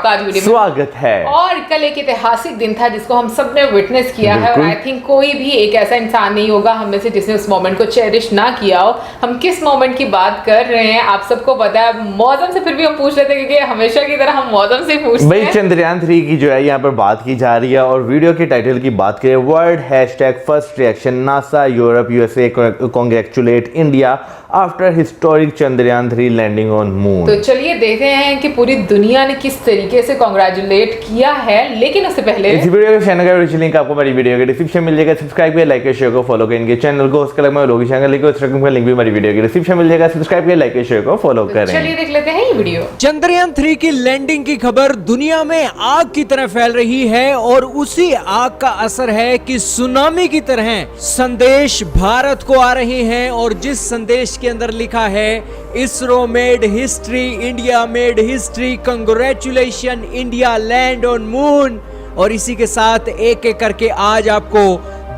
आपका आज वीडियो में स्वागत है। और कल एक ऐतिहासिक दिन था जिसको हम सब ने विटनेस किया है और आई थिंक कोई भी एक ऐसा इंसान नहीं होगा हम में से जिसने उस मोमेंट को चेरिश ना किया हो। हम किस मोमेंट की बात कर रहे हैं आप सबको पता है। मौसम से फिर भी हम पूछ रहे थे क्योंकि हमेशा की तरह हम मौसम से पूछते भाई हैं। चंद्रयान 3 की जो है यहाँ पर बात की जा रही है और वीडियो के टाइटल की बात करें, world hashtag first reaction NASA Europe USA congratulate India after historic Chandrayaan 3 landing on moon. तो चलिए देखते हैं कि पूरी दुनिया ने किस तरीके से कांग्रेचुलेट किया है। लेकिन उससे पहले इस वीडियो के चैनल का लिंक आपको मेरी वीडियो के डिस्क्रिप्शन मिल जाएगा। सब्सक्राइब करिए, लाइक करिए, शेयर को फॉलो करें। इनके चैनल को उसके अलग में लोग चैनल लिखो, इंस्टाग्राम का लिंक भी मेरी वीडियो के डिस्क्रिप्शन मिल जाएगा। सब्सक्राइब करिए, लाइक करिए, शेयर को फॉलो करें। चलिए देख लेते हैं ये वीडियो। चंद्रयान 3 की लैंडिंग की खबर दुनिया में आग की तरह फैल रही है और उसी आग का असर है कि सुनामी की तरह संदेश भारत को आ रहे हैं और जिस संदेश के अंदर लिखा है ISRO made history, India made history, congratulation India land on moon. और इसी के साथ एक एक करके आज आपको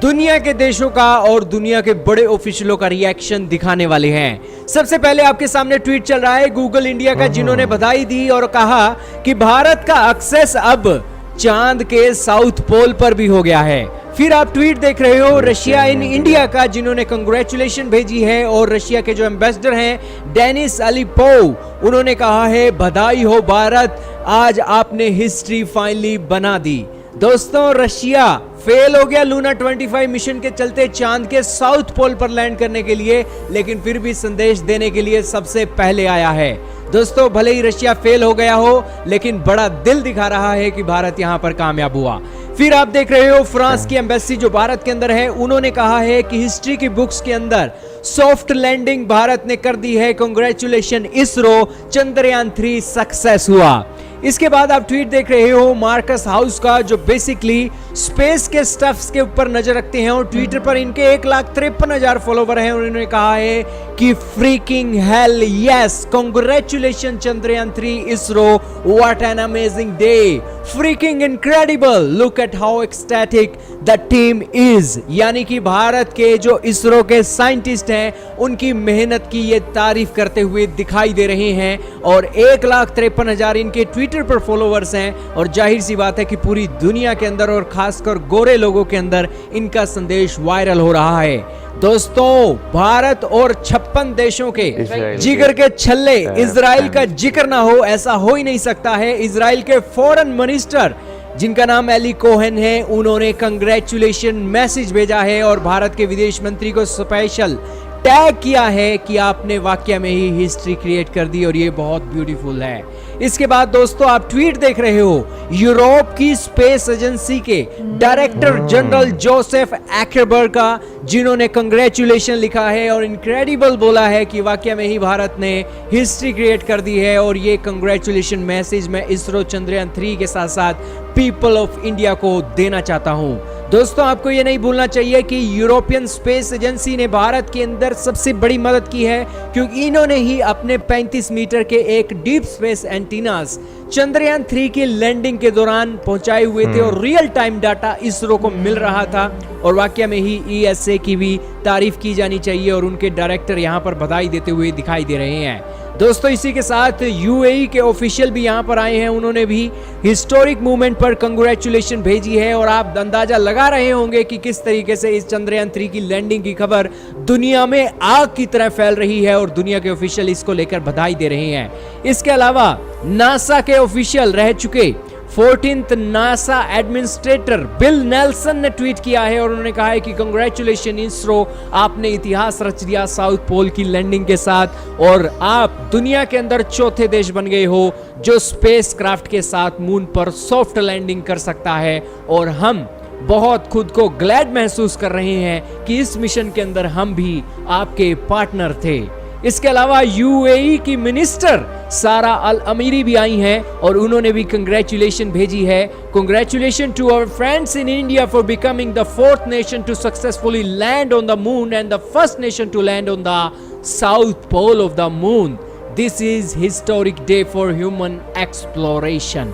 दुनिया के देशों का और दुनिया के बड़े ऑफिशियलों का रिएक्शन दिखाने वाले हैं। सबसे पहले आपके सामने ट्वीट चल रहा है गूगल इंडिया का, जिन्होंने बधाई दी और कहा कि भारत का एक्सेस अब चांद के साउथ पोल पर भी हो गया है। फिर आप ट्वीट देख रहे हो रशिया इन इंडिया का, जिन्होंने कंग्रेचुलेशन भेजी है और रशिया के जो एम्बेसडर हैं डेनिस अलीपोव, उन्होंने कहा है बधाई हो भारत, आज आपने हिस्ट्री फाइनली बना दी। दोस्तों रशिया फेल हो गया लूना 25 मिशन के चलते चांद के साउथ पोल पर लैंड करने के लिए, लेकिन फिर भी संदेश देने के लिए सबसे पहले आया है। दोस्तों भले ही रशिया फेल हो गया हो लेकिन बड़ा दिल दिखा रहा है कि भारत यहां पर कामयाब हुआ। फिर आप देख रहे हो फ्रांस की एम्बेसी जो भारत के अंदर है, उन्होंने कहा है कि हिस्ट्री की बुक्स के अंदर सॉफ्ट लैंडिंग भारत ने कर दी है, कांग्रेचुलेशन इसरो, चंद्रयान 3 सक्सेस हुआ। इसके बाद आप ट्वीट देख रहे हो मार्कस हाउस का, जो बेसिकली स्पेस के स्टफ्स के ऊपर नजर रखते हैं और ट्विटर पर इनके 1,53,000 फॉलोवर हैं। उन्होंने कहा है कि freaking hello yes, congratulation Chandrayaan 3 ISRO, what an amazing day, freaking incredible, look at how ecstatic the team is. यानी कि भारत के जो इसरो के साइंटिस्ट हैं उनकी मेहनत की ये तारीफ करते हुए दिखाई दे रहे हैं और 1,53,000 इनके ट्विटर पर फॉलोवर्स हैं और जाहिर सी बात है कि पूरी दुनिया के अंदर और खासकर गोरे लोगों के अंदर इनका संदेश वायरल हो रहा है। दोस्तों भारत और 56 देशों के जिगर के छल्ले इजराइल का जिक्र ना हो, ऐसा हो ही नहीं सकता है। इजराइल के फॉरेन मिनिस्टर जिनका नाम एली कोहेन है, उन्होंने कंग्रेचुलेशन मैसेज भेजा है और भारत के विदेश मंत्री को स्पेशल टैग किया है कि आपने वाकई में ही हिस्ट्री क्रिएट कर दी और ये बहुत ब्यूटीफुल है। इसके बाद दोस्तों आप ट्वीट देख रहे हो यूरोप की स्पेस एजेंसी के डायरेक्टर जनरल जोसेफ एक्रबर्ग का, जिन्होंने कंग्रेचुलेशन लिखा है और इनक्रेडिबल बोला है कि वाकई में ही भारत ने हिस्ट्री क्रिएट कर दी है। और ये कंग्रेचुलेशन मैसेज मैं इसरो चंद्रयान 3 के साथ साथ पीपल ऑफ इंडिया को देना चाहता हूं। दोस्तों आपको ये नहीं भूलना चाहिए कि यूरोपियन स्पेस एजेंसी ने भारत के अंदर सबसे बड़ी मदद की है, क्योंकि इन्होंने ही अपने 35 मीटर के एक डीप स्पेस एंटीनास चंद्रयान 3 की लैंडिंग के दौरान पहुंचाए हुए थे और रियल टाइम डाटा इसरो को मिल रहा था। और वाकई में ही ईएसए की भी तारीफ की जानी चाहिए और उनके डायरेक्टर यहां पर बधाई देते हुए दिखाई दे रहे हैं। दोस्तों इसी के साथ यूएई के ऑफिशियल भी यहां पर आए हैं, उन्होंने भी हिस्टोरिक मूवमेंट पर कंग्रेचुलेशन भेजी है और आप अंदाजा लगा रहे होंगे कि किस तरीके से इस चंद्रयान 3 की लैंडिंग की खबर दुनिया में आग की तरह फैल रही है और दुनिया के ऑफिशियल इसको लेकर बधाई दे रहे हैं। इसके अलावा नासा के ऑफिशियल रह चुके 14th NASA administrator bill Nelson ने ट्वीट किया है और उन्होंने कहा है कि कंग्रेचुलेशन इसरो, आपने इतिहास रच दिया साउथ पोल की लैंडिंग के साथ और आप दुनिया के अंदर चौथे देश बन गए हो जो स्पेस क्राफ्ट के साथ मून पर सॉफ्ट लैंडिंग कर सकता है। और हम बहुत खुद को ग्लैड महसूस कर रहे हैं कि इस मिशन के अंदर हम भी आपके पार्टनर थे। इसके अलावा यूएई की मिनिस्टर सारा अल अमीरी भी आई हैं और उन्होंने भी कंग्रेचुलेशन भेजी है। Congratulation to our friends in India for becoming the 4th nation to successfully land on the moon and the 1st nation to land on the south pole of the moon. This is historic day for human exploration.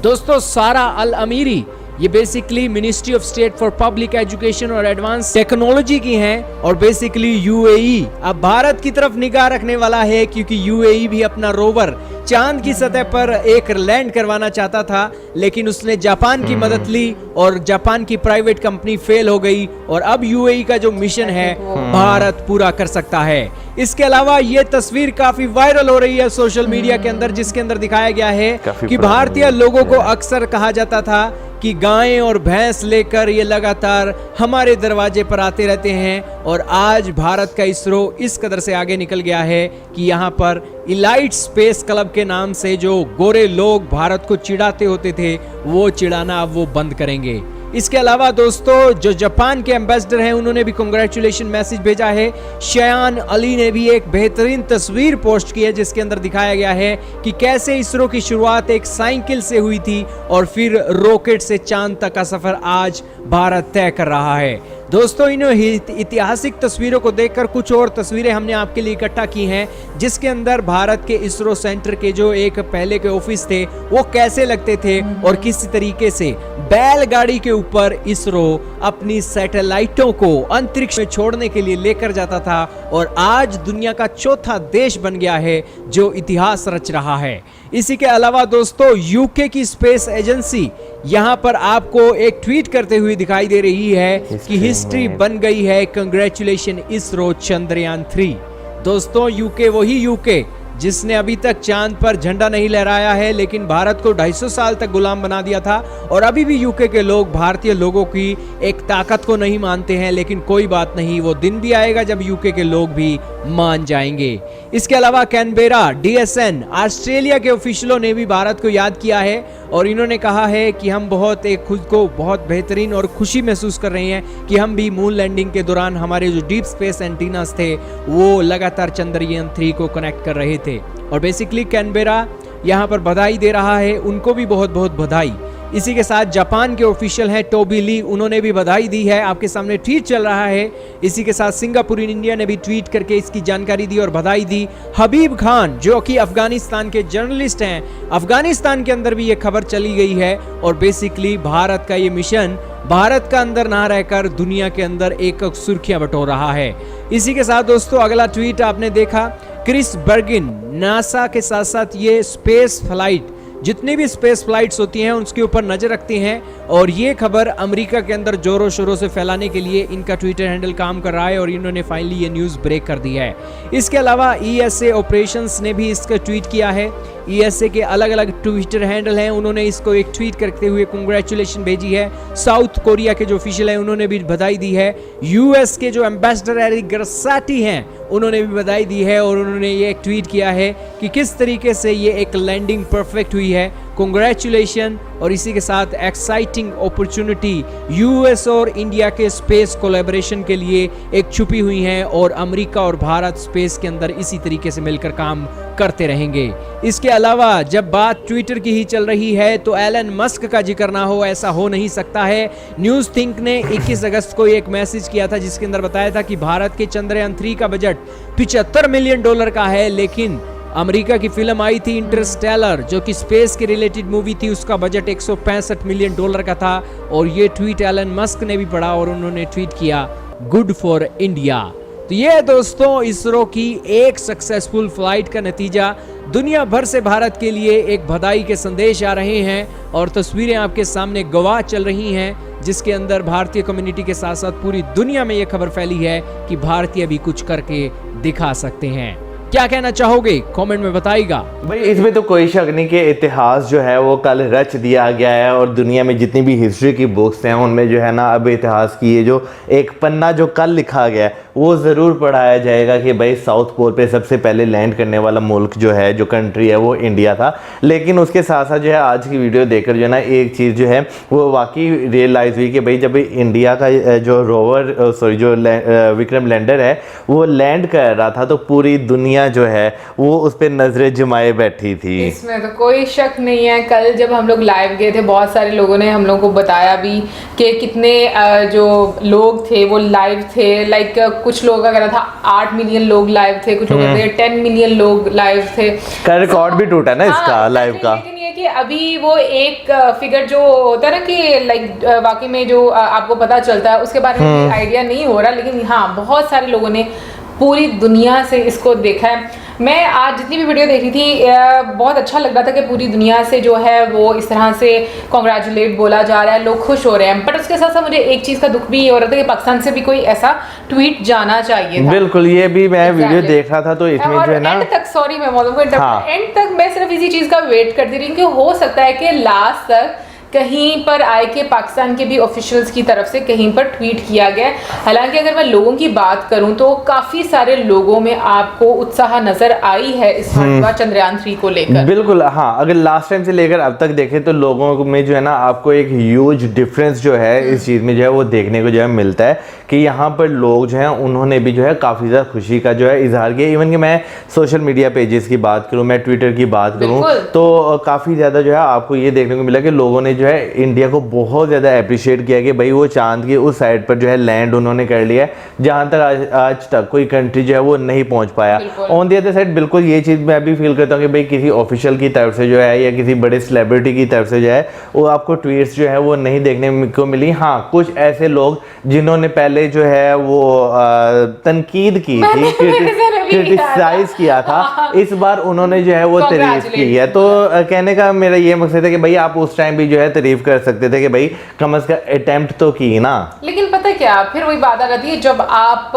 दोस्तों Sarah Al Amiri ये basically ministry of state for public education और advance technology की हैं और basically UAE अब भारत की तरफ निगाह रखने वाला है, क्योंकि यूएई भी अपना रोवर चांद की सतह पर एक लैंड करवाना चाहता था, लेकिन उसने जापान की मदद ली और जापान की प्राइवेट कंपनी फेल हो गई और अब यूएई का जो मिशन है भारत पूरा कर सकता है। इसके अलावा ये तस्वीर काफी वायरल हो रही है सोशल मीडिया के अंदर, जिसके अंदर दिखाया गया है कि भारतीय लोगों को अक्सर कहा जाता था कि गायें और भैंस लेकर ये लगातार हमारे दरवाजे पर आते रहते हैं, और आज भारत का इसरो इस कदर से आगे निकल गया है कि यहाँ पर इलाइट स्पेस क्लब के नाम से जो गोरे लोग भारत को चिढ़ाते होते थे वो चिढ़ाना अब वो बंद करेंगे। इसके अलावा दोस्तों जो जापान के एम्बेसडर हैं उन्होंने भी कांग्रेचुलेशन मैसेज भेजा है। शयान अली ने भी एक बेहतरीन तस्वीर पोस्ट की है जिसके अंदर दिखाया गया है कि कैसे इसरो की शुरुआत एक साइकिल से हुई थी और फिर रॉकेट से चांद तक का सफर आज भारत तय कर रहा है। दोस्तों इन ऐतिहासिक तस्वीरों को देखकर कुछ और तस्वीरें हमने आपके लिए इकट्ठा की हैं, जिसके अंदर भारत के इसरो सेंटर के जो एक पहले के ऑफिस थे वो कैसे लगते थे और किस तरीके से बैलगाड़ी के ऊपर इसरो अपनी सैटेलाइटों को अंतरिक्ष में छोड़ने के लिए लेकर जाता था, और आज दुनिया का चौथा देश बन गया है जो इतिहास रच रहा है। इसी के अलावा दोस्तों यूके की स्पेस एजेंसी यहाँ पर आपको एक ट्वीट करते हुए दिखाई दे रही है कि हिस्ट्री बन गई है, कंग्रेचुलेशन इसरो चंद्रयान 3। दोस्तों यूके वही यूके जिसने अभी तक चांद पर झंडा नहीं लहराया है, लेकिन भारत को 250 साल तक गुलाम बना दिया था, और अभी भी यूके के लोग भारतीय लोगों की एक ताकत को नहीं मानते हैं। लेकिन कोई बात नहीं, वो दिन भी आएगा जब यूके के लोग भी मान जाएंगे। इसके अलावा कैनबेरा डीएसएन ऑस्ट्रेलिया के ऑफिशियलों ने भी भारत को याद किया है और इन्होंने कहा है कि हम खुद को बहुत बेहतरीन और खुशी महसूस कर रहे हैं कि हम भी मून लैंडिंग के दौरान हमारे जो डीप स्पेस एंटीनास थे वो लगातार चंद्रयान 3 को कनेक्ट कर रहे थे। और बेसिकली कैनबेरा यहाँ पर बधाई दे रहा है, उनको भी बहुत बहुत बधाई। इसी के साथ जापान के ऑफिशियल हैं टोबी ली, उन्होंने भी बधाई दी है, आपके सामने ट्वीट चल रहा है। इसी के साथ सिंगापुर इंडिया ने भी ट्वीट करके इसकी जानकारी दी और बधाई दी। हबीब खान जो कि अफगानिस्तान के जर्नलिस्ट हैं, अफगानिस्तान के अंदर भी ये खबर चली गई है, और बेसिकली भारत का ये मिशन भारत का अंदर ना रहकर दुनिया के अंदर एक सुर्खियां बटोर रहा है। इसी के साथ दोस्तों अगला ट्वीट आपने देखा, क्रिस बर्गिन नासा के साथ साथ ये स्पेस फ्लाइट जितनी भी स्पेस फ्लाइट्स होती हैं उसके ऊपर नजर रखती हैं, और ये खबर अमेरिका के अंदर जोरों शोरों से फैलाने के लिए इनका ट्विटर हैंडल काम कर रहा है, और इन्होंने फाइनली ये न्यूज़ ब्रेक कर दी है। इसके अलावा ईएसए ऑपरेशंस ने भी इसका ट्वीट किया है। ईएसए के अलग अलग ट्विटर हैंडल हैं, उन्होंने इसको एक ट्वीट करते हुए कांग्रेचुलेशन भेजी है। साउथ कोरिया के जो ऑफिशियल हैं उन्होंने भी बधाई दी है। यूएस के जो एम्बेसडर एरिक गर्साटी हैं उन्होंने भी बधाई दी है, और उन्होंने ये एक ट्वीट किया है कि किस तरीके से ये एक लैंडिंग परफेक्ट हुई है, कांग्रेचुलेशन। और इसी के साथ एक्साइटिंग अपॉर्चुनिटी यूएस और इंडिया के स्पेस कोलैबोरेशन के लिए एक छुपी हुई हैं, और अमेरिका और भारत स्पेस के अंदर इसी तरीके से मिलकर काम करते रहेंगे। इसके अलावा जब बात ट्विटर की ही चल रही है तो एलन मस्क का जिक्र ना हो ऐसा हो नहीं सकता है। न्यूज़ थिंक ने 21 अगस्त को एक मैसेज किया था जिसके अंदर बताया था कि भारत के चंद्रयान 3 का बजट $75 मिलियन का है, लेकिन अमेरिका की फिल्म आई थी इंटरस्टेलर जो कि स्पेस के रिलेटेड मूवी थी, उसका बजट $165 मिलियन का था। और ये ट्वीट एलन मस्क ने भी पढ़ा और उन्होंने ट्वीट किया, गुड फॉर इंडिया। तो ये दोस्तों इसरो की एक सक्सेसफुल फ्लाइट का नतीजा। दुनिया भर से भारत के लिए एक बधाई के संदेश आ रहे हैं, और तस्वीरें आपके सामने गवाह चल रही हैं, जिसके अंदर भारतीय कम्युनिटी के साथ साथ पूरी दुनिया में ये खबर फैली है कि भारतीय भी कुछ करके दिखा सकते हैं। क्या कहना चाहोगे कमेंट में बताइएगा। भाई इसमें तो कोई शक नहीं कि इतिहास जो है वो कल रच दिया गया है, और दुनिया में जितनी भी हिस्ट्री की बुक्स हैं उनमें जो है ना अब इतिहास की ये जो एक पन्ना जो कल लिखा गया है वो ज़रूर पढ़ाया जाएगा कि भाई साउथ पोल पे सबसे पहले लैंड करने वाला मुल्क जो है, जो कंट्री है वो इंडिया था। लेकिन उसके साथ साथ जो है आज की वीडियो देखकर जो है ना एक चीज़ जो है वो वाकई रियलाइज़ हुई कि भाई जब इंडिया का जो रोवर जो विक्रम लैंडर है वो लैंड कर रहा था तो पूरी दुनिया जो है वो उस पर नजरें जमाए बैठी थी। इसमें तो कोई शक नहीं है। कल जब हम लोग लाइव गए थे बहुत सारे लोगों ने हम लोग को बताया भी कि कितने जो लोग थे वो लाइव थे। लाइक कुछ लोगों का कहना था 8 मिलियन लोग लाइव थे, कुछ लोग कहते 10 मिलियन लोग लाइव थे। का रिकॉर्ड भी टूटा ना इसका लाइव का। लेकिन ये कि अभी वो एक फिगर जो होता है ना कि लाइक वाकई में जो आपको पता चलता है उसके बारे में आइडिया नहीं हो रहा, लेकिन हाँ बहुत सारे लोगों ने पूरी दुनिया से इसको देखा है। मैं आज जितनी भी वीडियो देख रही थी बहुत अच्छा लग रहा था कि पूरी दुनिया से जो है वो इस तरह से कॉन्ग्रेचुलेट बोला जा रहा है, लोग खुश हो रहे हैं। बट उसके साथ साथ मुझे एक चीज़ का दुख भी हो रहा था कि पाकिस्तान से भी कोई ऐसा ट्वीट जाना चाहिए था। बिल्कुल, ये भी मैं वीडियो देख रहा था तो इसमें जो है ना एंड तक, सॉरी मैं मौजूद को एंड तक मैं सिर्फ इसी चीज़ का वेट करती रही कि हो सकता है कि लास्ट तक कहीं पर आए के पाकिस्तान के भी ऑफिशियल्स की तरफ से कहीं पर ट्वीट किया गया। हालांकि अगर मैं लोगों की बात करूं तो काफी सारे लोगों में आपको उत्साह नजर आई है इस चंद्रयान 3 को लेकर। बिल्कुल हाँ, अगर लास्ट टाइम से लेकर अब तक देखें तो लोगों में जो है ना आपको एक ह्यूज डिफरेंस जो है इस चीज़ में जो है वो देखने को जो है मिलता है कि यहाँ पर लोग जो हैं उन्होंने भी जो है काफ़ी ज़्यादा खुशी का जो है इजहार किया। इवन कि मैं सोशल मीडिया पेजेस की बात करूँ, मैं ट्विटर की बात करूँ तो काफ़ी ज़्यादा जो है आपको ये देखने को मिला कि लोगों ने जो है इंडिया को बहुत ज़्यादा अप्रिशिएट किया कि भाई वो चांद की उस साइड पर जो है लैंड उन्होंने कर लिया है जहाँ तक आज तक कोई कंट्री जो है वो नहीं पहुँच पाया। ऑन दी अदर साइड बिल्कुल ये चीज़ मैं भी फील करता हूँ कि भाई किसी ऑफिशियल की तरफ से जो है या किसी बड़े सेलिब्रिटी की तरफ से जो है वो आपको ट्वीट्स जो है वो नहीं देखने को मिली। हाँ, कुछ ऐसे लोग जिन्होंने पहले जो है वो तनकीद की थी, क्रिटिसाइज किया था, इस बार उन्होंने जो है वो तारीफ की है। तो कहने का मेरा ये मकसद है कि भाई आप उस टाइम भी जो है तारीफ कर सकते थे कि भाई कम से कम अटेम्प्ट तो की ना। लेकिन पता क्या, फिर वही बात आ जाती है जब आप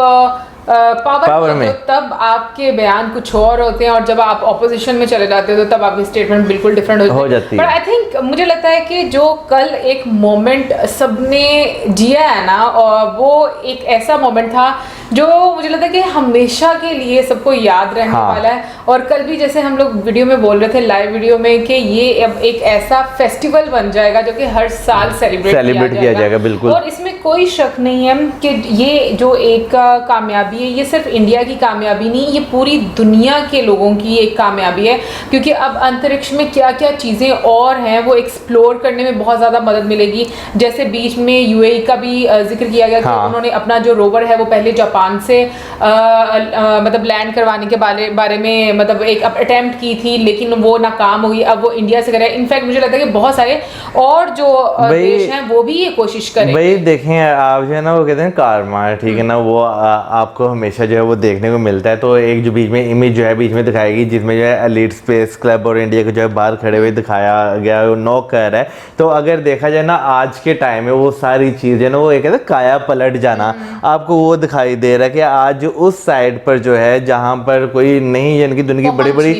पावर में तब आपके बयान कुछ और होते हैं और जब आप ऑपोजिशन में चले जाते हो तो तब आपकी स्टेटमेंट बिल्कुल डिफरेंट हो जाती है। पर आई थिंक मुझे लगता है कि जो कल एक मोमेंट सबने जिया है ना, और वो एक ऐसा मोमेंट था जो मुझे लगता है कि हमेशा के लिए सबको याद रहने वाला है। और कल भी जैसे हम लोग वीडियो में बोल रहे थे, लाइव वीडियो में, कि ये अब एक ऐसा फेस्टिवल बन जाएगा जो कि हर साल सेलिब्रेट किया जाएगा। बिल्कुल, और इसमें कोई शक नहीं है कि ये जो एक कामयाबी है, ये सिर्फ इंडिया की कामयाबी नहीं, ये पूरी दुनिया के लोगों की एक कामयाबी है। क्योंकि अब अंतरिक्ष में क्या क्या चीज़ें और हैं वो एक्सप्लोर करने में बहुत ज़्यादा मदद मिलेगी। जैसे बीच में यूएई का भी जिक्र किया गया कि उन्होंने अपना जो रोवर है वो पहले जापान से मतलब लैंड करवाने के बारे में मतलब एक अटेम्प्ट की थी, लेकिन वो नाकाम हुई। अब वो इंडिया से कर रहा है। इनफैक्ट मुझे लगता है कि बहुत सारे और जो देश हैं वो भी ये कोशिश करेंगे। भाई देखें, आप जो है ना वो कहते हैं कारमा, ठीक है ना, वो आपको हमेशा जो है वो देखने को मिलता है। तो एक जो बीच में इमेज जो है बीच में दिखाएगी जिसमें जो है एलीट स्पेस क्लब और इंडिया को जो है बाहर खड़े हुए दिखाया गया, वो नॉक कर रहा है। तो अगर देखा जाए ना आज के टाइम में वो सारी चीज़ें ना वो एक कहते हैं काया पलट जाना, आपको वो दिखाई दे रहा है कि आज उस साइड पर जो है जहाँ पर कोई नहीं, यानी कि दुनिया की बड़ी बड़ी,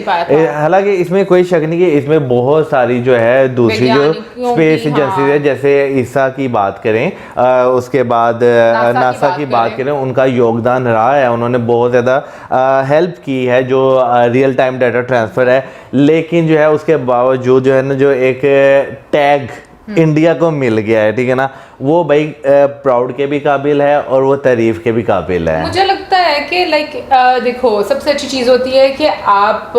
हालांकि इसमें कोई शक नहीं कि इसमें बहुत सारी जो है दूसरी जो स्पेस एजेंसी है, जैसे ईसा की बात करें, उसके बाद नासा की बात करें, उनका योगदान रहा है। उन्होंने बहुत ज़्यादा हेल्प की है जो रियल टाइम डाटा ट्रांसफ़र है। लेकिन जो है उसके बावजूद जो है ना जो एक टैग इंडिया को मिल गया है, ठीक है ना, वो भाई प्राउड के भी काबिल है और वो तारीफ के भी काबिल है। मुझे लगता है कि लाइक देखो, सबसे अच्छी चीज़ होती है कि आप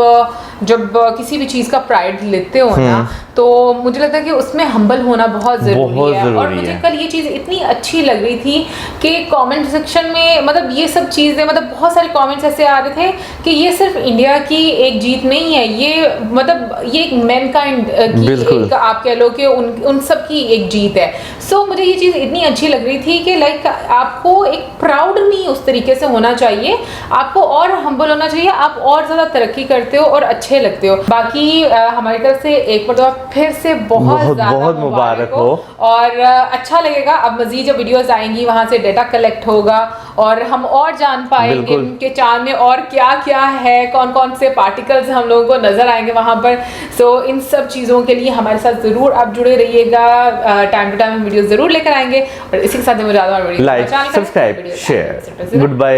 जब किसी भी चीज़ का प्राइड लेते हो ना, तो मुझे लगता है कि उसमें हम्बल होना बहुत ज़रूरी है। और मुझे कल ये चीज़ इतनी अच्छी लग रही थी कि कमेंट सेक्शन में मतलब ये सब चीज़ें, मतलब बहुत सारे कमेंट्स ऐसे आ रहे थे कि ये सिर्फ इंडिया की एक जीत नहीं है, ये मतलब ये एक मैनकाइंड की एक, आप कह लो कि उन सब की एक जीत है। सो मुझे ये चीज़ इतनी अच्छी लग रही थी कि लाइक आपको एक प्राउड नहीं उस तरीके से होना चाहिए, आपको और हम्बल होना चाहिए, आप और ज़्यादा तरक्की करते हो और अच्छे लगते हो। बाकी हमारी तरफ से एक बार फिर से बहुत मुबारक हो और अच्छा लगेगा। अब मजीद जो वीडियोस आएंगी वहां से डेटा कलेक्ट होगा और हम और जान पाएंगे कि चांद में और क्या क्या है, कौन कौन से पार्टिकल्स हम लोगों को नजर आएंगे वहां पर। सो इन सब चीज़ों के लिए हमारे साथ ज़रूर आप जुड़े रहिएगा, टाइम टू टाइम हम वीडियो ज़रूर लेकर आएंगे। और इसी के साथ like, subscribe, share, good bye.